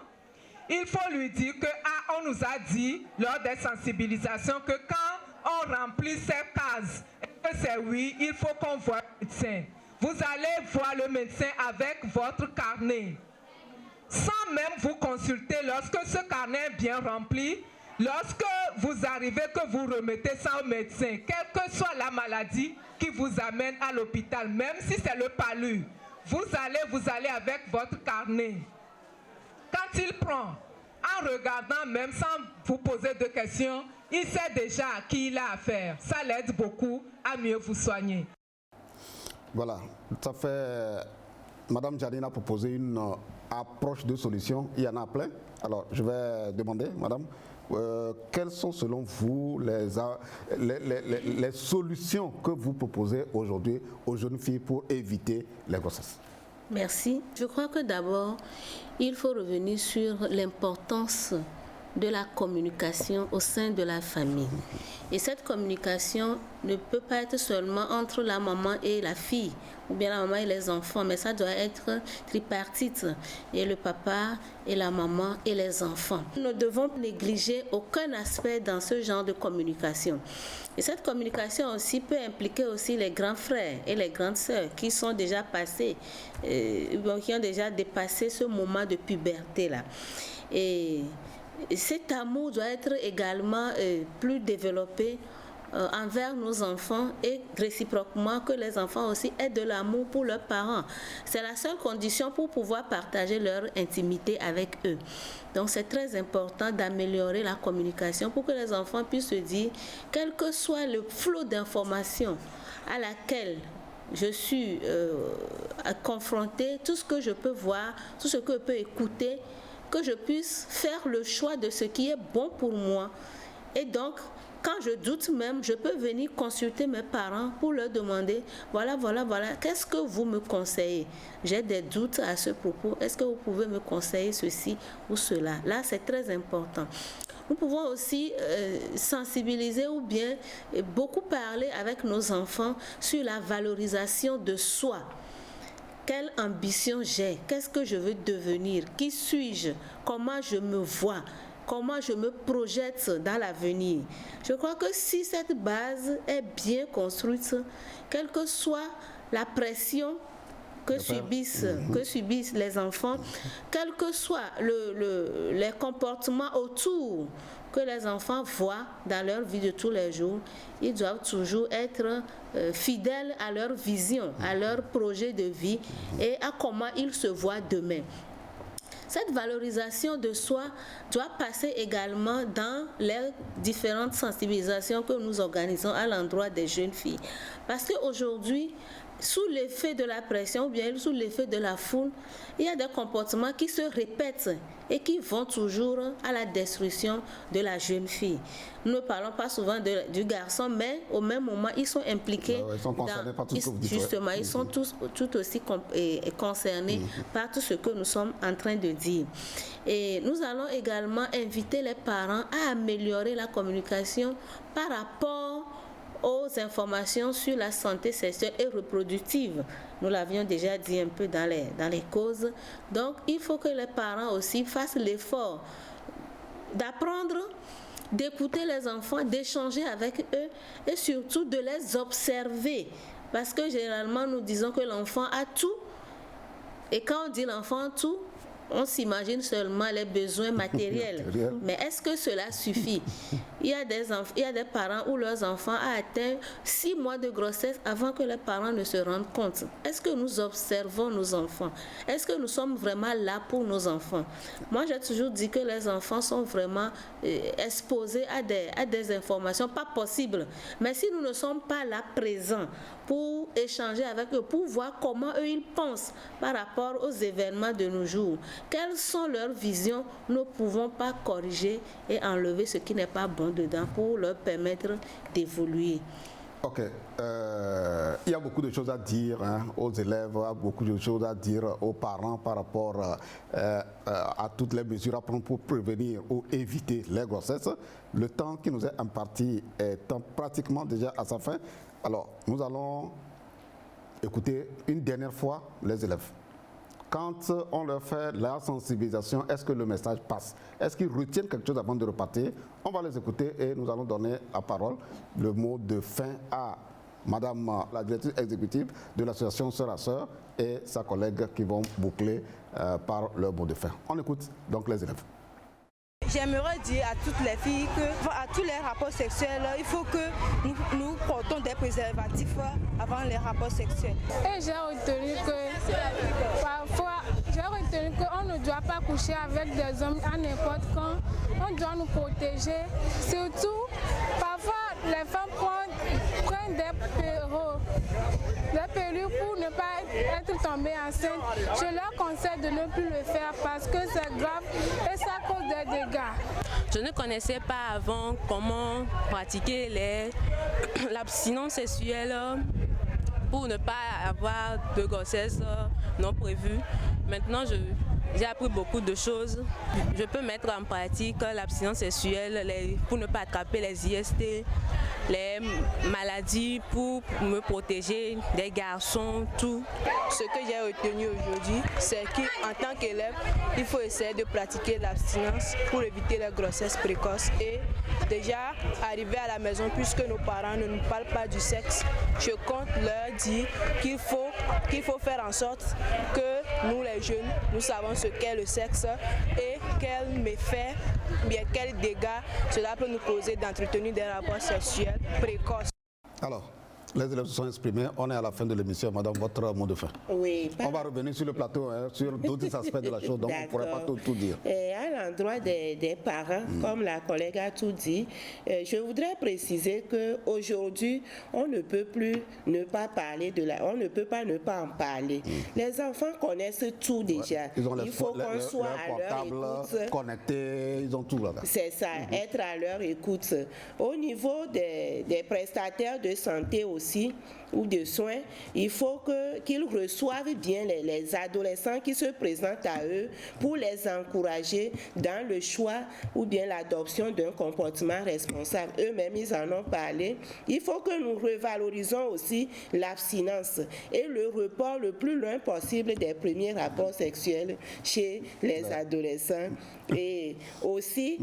Il faut lui dire que on nous a dit lors des sensibilisations que quand on remplit ces cases et que c'est oui, il faut qu'on voit le médecin. Vous allez voir le médecin avec votre carnet. Sans même vous consulter, lorsque ce carnet est bien rempli, lorsque vous arrivez, que vous remettez ça au médecin, quelle que soit la maladie qui vous amène à l'hôpital, même si c'est le palu, vous allez avec votre carnet. Quand il prend, en regardant même sans vous poser de questions, il sait déjà à qui il a affaire. Ça l'aide beaucoup à mieux vous soigner. Voilà, ça fait... Madame Janine a proposé une approche de solution. Il y en a plein. Alors, je vais demander, madame, quelles sont selon vous les solutions que vous proposez aujourd'hui aux jeunes filles pour éviter les grossesses? Merci. Je crois que d'abord, il faut revenir sur l'importance de la communication au sein de la famille. Et cette communication ne peut pas être seulement entre la maman et la fille, ou bien la maman et les enfants, mais ça doit être tripartite. Et le papa et la maman et les enfants. Nous ne devons négliger aucun aspect dans ce genre de communication. Et cette communication aussi peut impliquer aussi les grands frères et les grandes sœurs qui sont déjà passés, qui ont déjà dépassé ce moment de puberté-là. Et cet amour doit être également plus développé envers nos enfants et réciproquement que les enfants aussi aient de l'amour pour leurs parents. C'est la seule condition pour pouvoir partager leur intimité avec eux. Donc c'est très important d'améliorer la communication pour que les enfants puissent se dire, quel que soit le flot d'informations à laquelle je suis confrontée, tout ce que je peux voir, tout ce que je peux écouter, que je puisse faire le choix de ce qui est bon pour moi. Et donc, quand je doute même, je peux venir consulter mes parents pour leur demander, voilà, qu'est-ce que vous me conseillez? J'ai des doutes à ce propos. Est-ce que vous pouvez me conseiller ceci ou cela? Là, c'est très important. Nous pouvons aussi sensibiliser ou bien beaucoup parler avec nos enfants sur la valorisation de soi. Quelle ambition j'ai? Qu'est-ce que je veux devenir? Qui suis-je? Comment je me vois? Comment je me projette dans l'avenir? Je crois que si cette base est bien construite, quelle que soit la pression que subissent les enfants, quels que soient les comportements autour que les enfants voient dans leur vie de tous les jours, ils doivent toujours être fidèles à leur vision, à leur projet de vie et à comment ils se voient demain. Cette valorisation de soi doit passer également dans les différentes sensibilisations que nous organisons à l'endroit des jeunes filles. Parce qu'aujourd'hui, sous l'effet de la pression ou bien sous l'effet de la foule, il y a des comportements qui se répètent et qui vont toujours à la destruction de la jeune fille. Nous ne parlons pas souvent du garçon, mais au même moment, ils sont impliqués. Ils sont concernés par tout ce que vous dites. Justement, ils sont tout aussi concernés par tout ce que nous sommes en train de dire. Et nous allons également inviter les parents à améliorer la communication par rapport aux informations sur la santé sexuelle et reproductive. Nous l'avions déjà dit un peu dans les causes. Donc, il faut que les parents aussi fassent l'effort d'apprendre, d'écouter les enfants, d'échanger avec eux et surtout de les observer. Parce que généralement, nous disons que l'enfant a tout Et quand on dit l'enfant tout, on s'imagine seulement les besoins matériels. Mais est-ce que cela suffit? Il y a des parents où leurs enfants ont atteint 6 mois de grossesse avant que les parents ne se rendent compte. Est-ce que nous observons nos enfants? Est-ce que nous sommes vraiment là pour nos enfants? Moi, j'ai toujours dit que les enfants sont vraiment exposés à des informations pas possibles. Mais si nous ne sommes pas là présents pour échanger avec eux, pour voir comment eux ils pensent par rapport aux événements de nos jours, quelles sont leurs visions, nous ne pouvons pas corriger et enlever ce qui n'est pas bon dedans pour leur permettre d'évoluer. Ok, il y a beaucoup de choses à dire aux élèves, il y a beaucoup de choses à dire aux parents par rapport à toutes les mesures à prendre pour prévenir ou éviter les grossesses. Le temps qui nous est imparti est pratiquement déjà à sa fin. Alors, nous allons écouter une dernière fois les élèves. Quand on leur fait la sensibilisation, est-ce que le message passe? Est-ce qu'ils retiennent quelque chose avant de repartir? On va les écouter et nous allons donner la parole, le mot de fin à Madame la directrice exécutive de l'association Sœurs à Sœurs et sa collègue qui vont boucler par leur mot de fin. On écoute donc les élèves. J'aimerais dire à toutes les filles que, à tous les rapports sexuels, il faut que nous portons des préservatifs avant les rapports sexuels. Et j'ai retenu que parfois, qu'on ne doit pas coucher avec des hommes à n'importe quand. On doit nous protéger. Surtout, parfois, les femmes prennent des pellules pour ne pas être tombées enceintes. Je leur conseille de ne plus le faire parce que c'est grave et ça cause des dégâts. Je ne connaissais pas avant comment pratiquer l'abstinence sexuelle pour ne pas avoir de grossesse non prévue. Maintenant, j'ai appris beaucoup de choses. Je peux mettre en pratique l'abstinence sexuelle pour ne pas attraper les IST, les maladies, pour me protéger des garçons, tout. Ce que j'ai retenu aujourd'hui, c'est qu'en tant qu'élève, il faut essayer de pratiquer l'abstinence pour éviter les grossesses précoces. Et déjà, arriver à la maison, puisque nos parents ne nous parlent pas du sexe, je compte leur dire qu'il faut faire en sorte que nous, les jeunes, nous savons ce qu'est le sexe et quels méfaits, bien quels dégâts cela peut nous causer d'entretenir des rapports sexuels précoces. Alors, les élèves se sont exprimés. On est à la fin de l'émission. Madame, votre mot de fin. Oui. On va revenir sur le plateau, sur d'autres aspects de la chose, donc on ne pourrait pas tout dire. À l'endroit des parents, comme la collègue a tout dit, je voudrais préciser qu'aujourd'hui, on ne peut plus ne pas parler on ne peut pas ne pas en parler. Les enfants connaissent tout déjà. Ouais. Il faut qu'on soit à leur écoute. Connectés, ils ont tout là. C'est ça, être à leur écoute. Au niveau des prestataires de santé aussi, ou de soins, il faut qu'ils reçoivent bien les adolescents qui se présentent à eux pour les encourager dans le choix ou bien l'adoption d'un comportement responsable. Eux-mêmes, ils en ont parlé. Il faut que nous revalorisons aussi l'abstinence et le report le plus loin possible des premiers rapports sexuels chez les adolescents. Et aussi,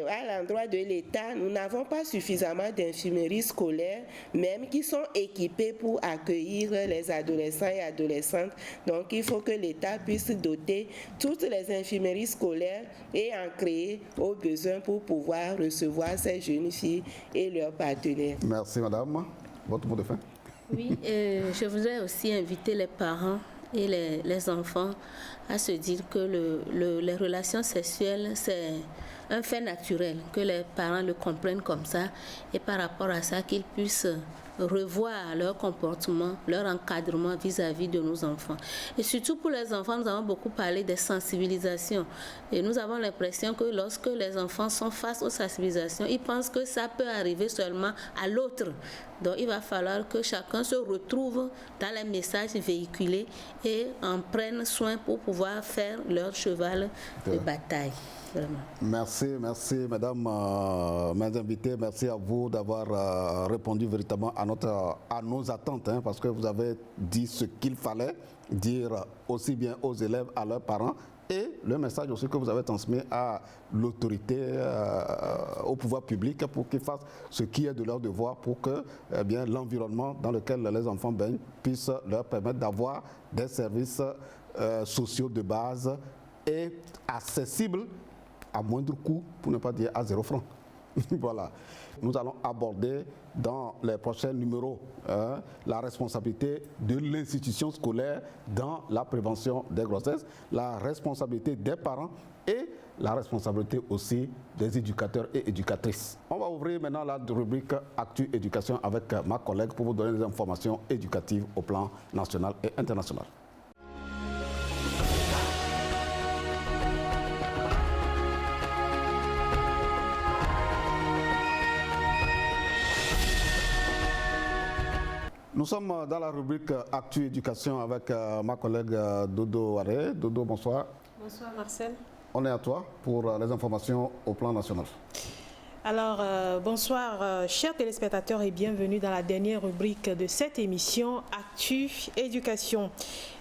à l'endroit de l'État, nous n'avons pas suffisamment d'infirmeries scolaires, même qui sont équipées pour accueillir les adolescents et adolescentes. Donc, il faut que l'État puisse doter toutes les infirmeries scolaires et en créer au besoin pour pouvoir recevoir ces jeunes filles et leurs partenaires. Merci, madame. Votre mot de fin? Oui, je voudrais aussi inviter les parents et les enfants à se dire que les relations sexuelles, c'est un fait naturel, que les parents le comprennent comme ça et par rapport à ça, qu'ils puissent revoir leur comportement, leur encadrement vis-à-vis de nos enfants. Et surtout pour les enfants, nous avons beaucoup parlé des sensibilisations. Et nous avons l'impression que lorsque les enfants sont face aux sensibilisations, ils pensent que ça peut arriver seulement à l'autre. Donc il va falloir que chacun se retrouve dans les messages véhiculés et en prenne soin pour pouvoir faire leur cheval de bataille. Merci mesdames, mes invités, merci à vous d'avoir répondu véritablement à nos attentes, parce que vous avez dit ce qu'il fallait dire aussi bien aux élèves, à leurs parents, et le message aussi que vous avez transmis à l'autorité, au pouvoir public pour qu'ils fassent ce qui est de leur devoir pour que l'environnement dans lequel les enfants baignent puisse leur permettre d'avoir des services sociaux de base et accessibles à moindre coût, pour ne pas dire à 0 francs. Voilà. Nous allons aborder dans les prochains numéros la responsabilité de l'institution scolaire dans la prévention des grossesses, la responsabilité des parents et la responsabilité aussi des éducateurs et éducatrices. On va ouvrir maintenant la rubrique Actu Éducation avec ma collègue pour vous donner des informations éducatives au plan national et international. Nous sommes dans la rubrique Actu Éducation avec ma collègue Dodo Waré. Dodo, bonsoir. Bonsoir Marcel. On est à toi pour les informations au plan national. Alors, bonsoir chers téléspectateurs et bienvenue dans la dernière rubrique de cette émission Actu Éducation.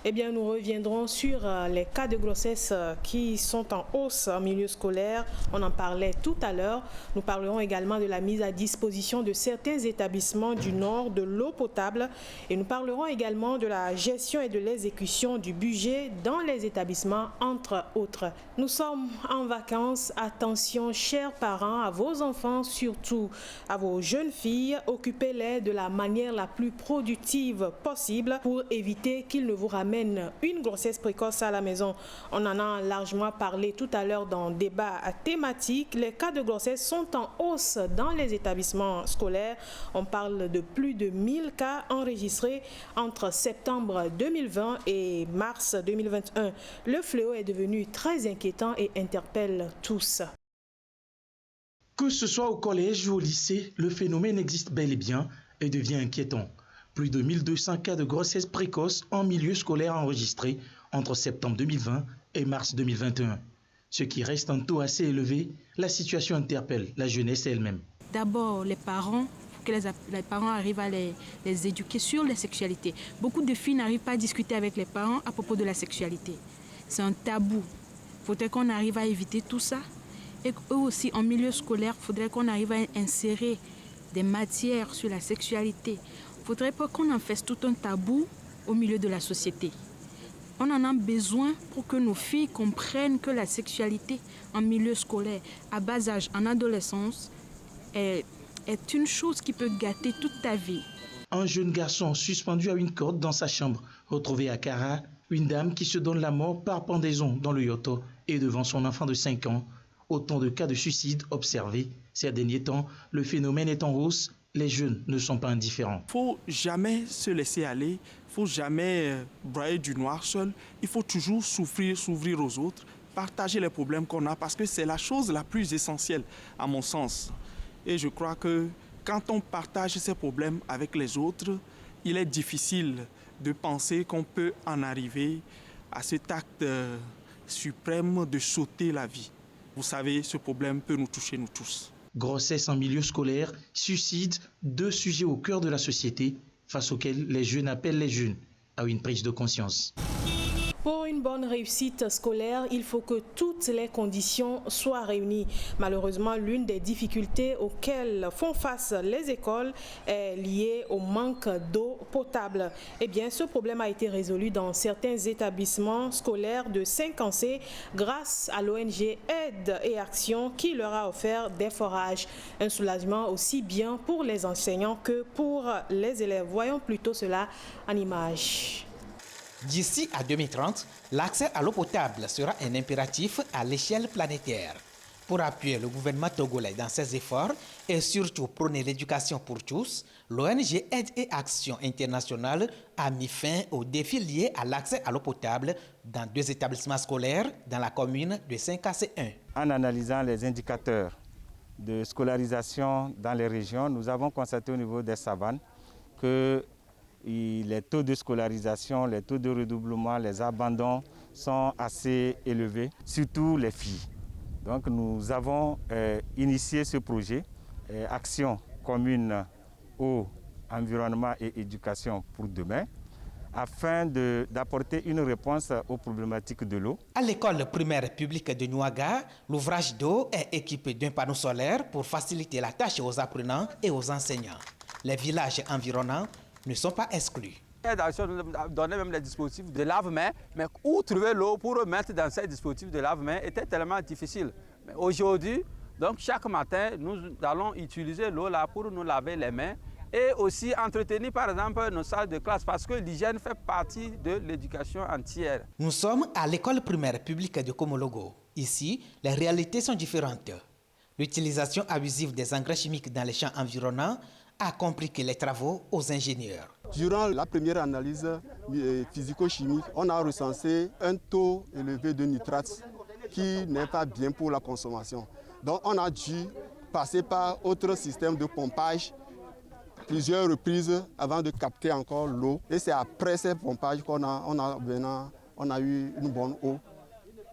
Eh bien, nous reviendrons sur les cas de grossesse qui sont en hausse en milieu scolaire. On en parlait tout à l'heure. Nous parlerons également de la mise à disposition de certains établissements du Nord de l'eau potable. Et nous parlerons également de la gestion et de l'exécution du budget dans les établissements, entre autres. Nous sommes en vacances. Attention, chers parents, à vos enfants, surtout à vos jeunes filles. Occupez-les de la manière la plus productive possible pour éviter qu'ils ne vous ramènent une grossesse précoce à la maison. On en a largement parlé tout à l'heure dans le débat thématique. Les cas de grossesse sont en hausse dans les établissements scolaires. On parle de plus de 1000 cas enregistrés entre septembre 2020 et mars 2021. Le fléau est devenu très inquiétant et interpelle tous. Que ce soit au collège ou au lycée, le phénomène existe bel et bien et devient inquiétant. Plus de 1200 cas de grossesse précoce en milieu scolaire enregistrés entre septembre 2020 et mars 2021. Ce qui reste un taux assez élevé, la situation interpelle la jeunesse elle-même. D'abord, les parents, il faut que les parents arrivent à les éduquer sur la sexualité. Beaucoup de filles n'arrivent pas à discuter avec les parents à propos de la sexualité. C'est un tabou. Il faudrait qu'on arrive à éviter tout ça. Et eux aussi, en milieu scolaire, il faudrait qu'on arrive à insérer des matières sur la sexualité. Il ne faudrait pas qu'on en fasse tout un tabou au milieu de la société. On en a besoin pour que nos filles comprennent que la sexualité en milieu scolaire, à bas âge, en adolescence, est une chose qui peut gâter toute ta vie. Un jeune garçon suspendu à une corde dans sa chambre, retrouvé à Kara, une dame qui se donne la mort par pendaison dans le Yoto et devant son enfant de 5 ans. Autant de cas de suicide observés ces derniers temps. Le phénomène est en hausse. Les jeunes ne sont pas indifférents. Il ne faut jamais se laisser aller, il ne faut jamais broyer du noir seul. Il faut toujours s'ouvrir aux autres, partager les problèmes qu'on a parce que c'est la chose la plus essentielle à mon sens. Et je crois que quand on partage ces problèmes avec les autres, il est difficile de penser qu'on peut en arriver à cet acte suprême de sauter la vie. Vous savez, ce problème peut nous toucher nous tous. Grossesse en milieu scolaire, suicide, 2 sujets au cœur de la société face auxquels les jeunes appellent les jeunes à une prise de conscience. Pour une bonne réussite scolaire, il faut que toutes les conditions soient réunies. Malheureusement, l'une des difficultés auxquelles font face les écoles est liée au manque d'eau potable. Eh bien, ce problème a été résolu dans certains établissements scolaires de Saint-Cancé grâce à l'ONG Aide et Action qui leur a offert des forages. Un soulagement aussi bien pour les enseignants que pour les élèves. Voyons plutôt cela en images. D'ici à 2030, l'accès à l'eau potable sera un impératif à l'échelle planétaire. Pour appuyer le gouvernement togolais dans ses efforts et surtout prôner l'éducation pour tous, l'ONG Aide et Action Internationale a mis fin aux défis liés à l'accès à l'eau potable dans 2 établissements scolaires dans la commune de Saint-Cancé 1. En analysant les indicateurs de scolarisation dans les régions, nous avons constaté au niveau des savanes que les taux de scolarisation, les taux de redoublement, les abandons sont assez élevés, surtout les filles. Donc nous avons initié ce projet, Action commune eau, environnement et éducation pour demain, afin d'apporter une réponse aux problématiques de l'eau. À l'école primaire publique de Nouaga, l'ouvrage d'eau est équipé d'un panneau solaire pour faciliter la tâche aux apprenants et aux enseignants. Les villages environnants ne sont pas exclus. D'action nous donnait même les dispositifs de lave-main, mais où trouver l'eau pour mettre dans ces dispositifs de lave-main était tellement difficile. Mais aujourd'hui, donc chaque matin, nous allons utiliser l'eau là pour nous laver les mains et aussi entretenir par exemple nos salles de classe parce que l'hygiène fait partie de l'éducation entière. Nous sommes à l'école primaire publique de Komologo. Ici, les réalités sont différentes. L'utilisation abusive des engrais chimiques dans les champs environnants a compliqué les travaux aux ingénieurs. Durant la première analyse physico-chimique, on a recensé un taux élevé de nitrates qui n'est pas bien pour la consommation. Donc on a dû passer par autre système de pompage plusieurs reprises avant de capter encore l'eau. Et c'est après ces pompages qu'on a eu une bonne eau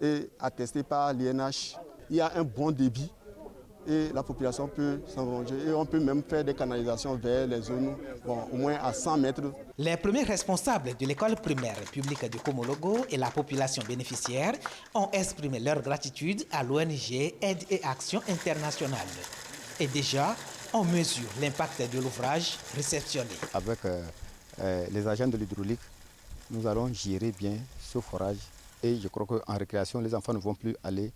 et attesté par l'INH. Il y a un bon débit et la population peut s'en venger. Et on peut même faire des canalisations vers les zones au moins à 100 mètres. Les premiers responsables de l'école primaire publique de Komologo et la population bénéficiaire ont exprimé leur gratitude à l'ONG Aide et Action Internationale. Et déjà, on mesure l'impact de l'ouvrage réceptionné. Avec les agents de l'hydraulique, nous allons gérer bien ce forage. Et je crois qu'en récréation, les enfants ne vont plus aller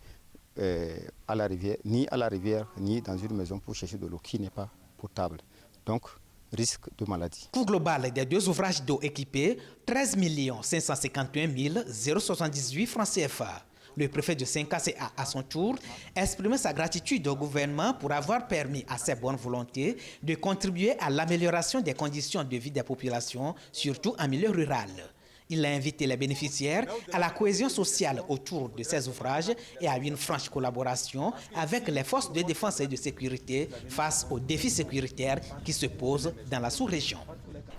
à la rivière, ni dans une maison pour chercher de l'eau qui n'est pas potable. Donc, risque de maladie. Coût global des deux ouvrages d'eau équipés, 13 551 078 francs CFA. Le préfet de Saint-Cassé a, à son tour, exprimé sa gratitude au gouvernement pour avoir permis à ses bonnes volontés de contribuer à l'amélioration des conditions de vie des populations, surtout en milieu rural. Il a invité les bénéficiaires à la cohésion sociale autour de ces ouvrages et à une franche collaboration avec les forces de défense et de sécurité face aux défis sécuritaires qui se posent dans la sous-région.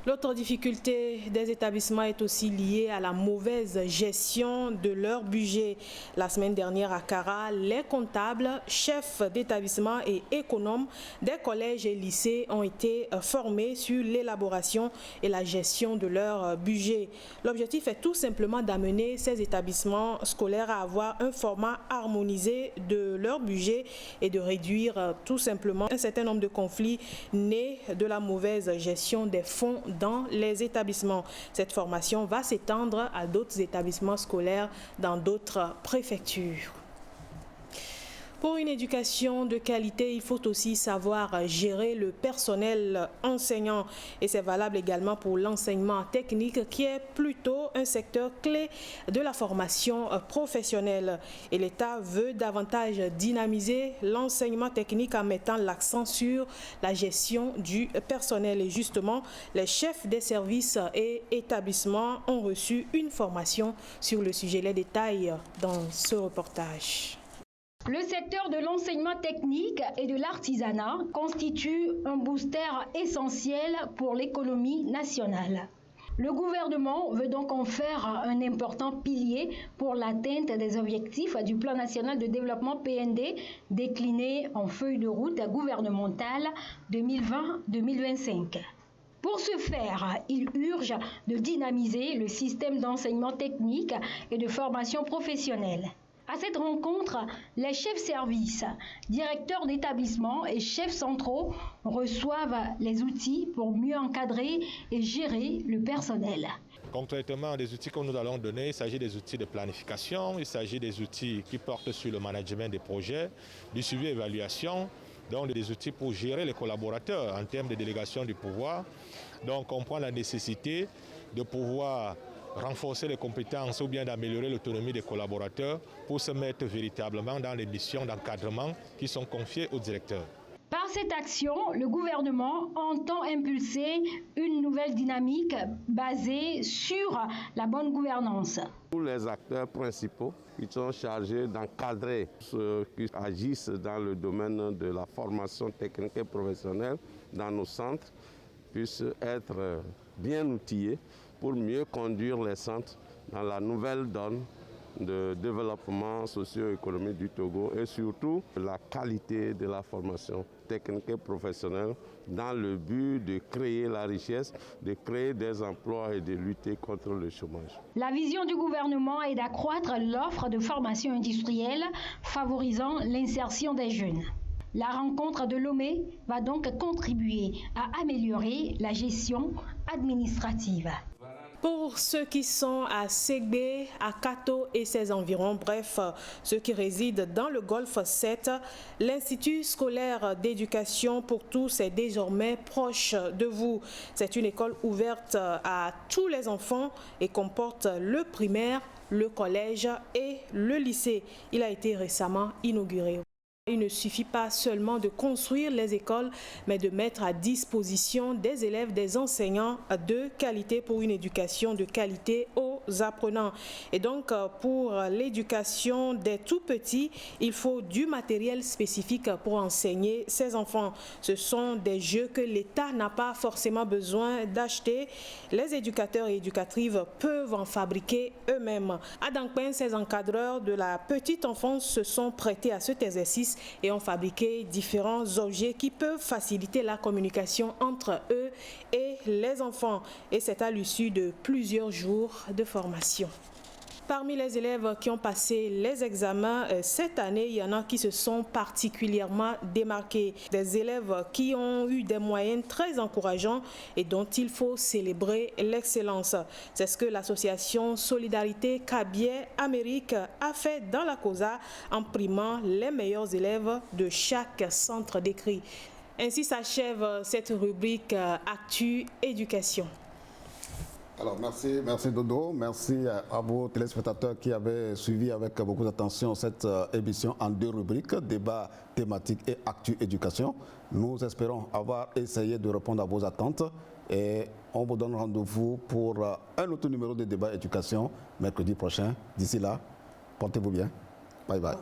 L'autre difficulté des établissements est aussi liée à la mauvaise gestion de leur budget. La semaine dernière à Kara, les comptables, chefs d'établissement et économes des collèges et lycées ont été formés sur l'élaboration et la gestion de leur budget. L'objectif est tout simplement d'amener ces établissements scolaires à avoir un format harmonisé de leur budget et de réduire tout simplement un certain nombre de conflits nés de la mauvaise gestion des fonds dans les établissements. Cette formation va s'étendre à d'autres établissements scolaires dans d'autres préfectures. Pour une éducation de qualité, il faut aussi savoir gérer le personnel enseignant. Et c'est valable également pour l'enseignement technique qui est plutôt un secteur clé de la formation professionnelle. Et l'État veut davantage dynamiser l'enseignement technique en mettant l'accent sur la gestion du personnel. Et justement, les chefs des services et établissements ont reçu une formation sur le sujet. Les détails dans ce reportage. Le secteur de l'enseignement technique et de l'artisanat constitue un booster essentiel pour l'économie nationale. Le gouvernement veut donc en faire un important pilier pour l'atteinte des objectifs du Plan national de développement PND décliné en feuille de route gouvernementale 2020-2025. Pour ce faire, il urge de dynamiser le système d'enseignement technique et de formation professionnelle. À cette rencontre, les chefs services, directeurs d'établissement et chefs centraux reçoivent les outils pour mieux encadrer et gérer le personnel. Concrètement, les outils que nous allons donner, il s'agit des outils de planification, il s'agit des outils qui portent sur le management des projets, du suivi et évaluation, donc des outils pour gérer les collaborateurs en termes de délégation du pouvoir. Donc on prend la nécessité de pouvoir renforcer les compétences ou bien d'améliorer l'autonomie des collaborateurs pour se mettre véritablement dans les missions d'encadrement qui sont confiées aux directeurs. Par cette action, le gouvernement entend impulser une nouvelle dynamique basée sur la bonne gouvernance. Tous les acteurs principaux qui sont chargés d'encadrer ceux qui agissent dans le domaine de la formation technique et professionnelle dans nos centres puissent être bien outillés pour mieux conduire les centres dans la nouvelle donne de développement socio-économique du Togo et surtout la qualité de la formation technique et professionnelle dans le but de créer la richesse, de créer des emplois et de lutter contre le chômage. La vision du gouvernement est d'accroître l'offre de formation industrielle favorisant l'insertion des jeunes. La rencontre de Lomé va donc contribuer à améliorer la gestion administrative. Pour ceux qui sont à Ségbé, à Kato et ses environs, bref, ceux qui résident dans le Golfe 7, l'Institut scolaire d'éducation pour tous est désormais proche de vous. C'est une école ouverte à tous les enfants et comporte le primaire, le collège et le lycée. Il a été récemment inauguré. Il ne suffit pas seulement de construire les écoles, mais de mettre à disposition des élèves, des enseignants de qualité pour une éducation de qualité aux apprenants. Et donc, pour l'éducation des tout-petits, il faut du matériel spécifique pour enseigner ces enfants. Ce sont des jeux que l'État n'a pas forcément besoin d'acheter. Les éducateurs et éducatrices peuvent en fabriquer eux-mêmes. À Dankpen, ces encadreurs de la petite enfance se sont prêtés à cet exercice et ont fabriqué différents objets qui peuvent faciliter la communication entre eux et les enfants. Et c'est à l'issue de plusieurs jours de formation. Parmi les élèves qui ont passé les examens cette année, il y en a qui se sont particulièrement démarqués. Des élèves qui ont eu des moyennes très encourageantes et dont il faut célébrer l'excellence. C'est ce que l'association Solidarité Kabié Amérique a fait dans la COSA en primant les meilleurs élèves de chaque centre d'écrit. Ainsi s'achève cette rubrique Actu Éducation. Alors merci Dodo, merci à vos téléspectateurs qui avaient suivi avec beaucoup d'attention cette émission en 2 rubriques, débat thématique et actu éducation. Nous espérons avoir essayé de répondre à vos attentes et on vous donne rendez-vous pour un autre numéro de débat éducation mercredi prochain. D'ici là, portez-vous bien. Bye bye.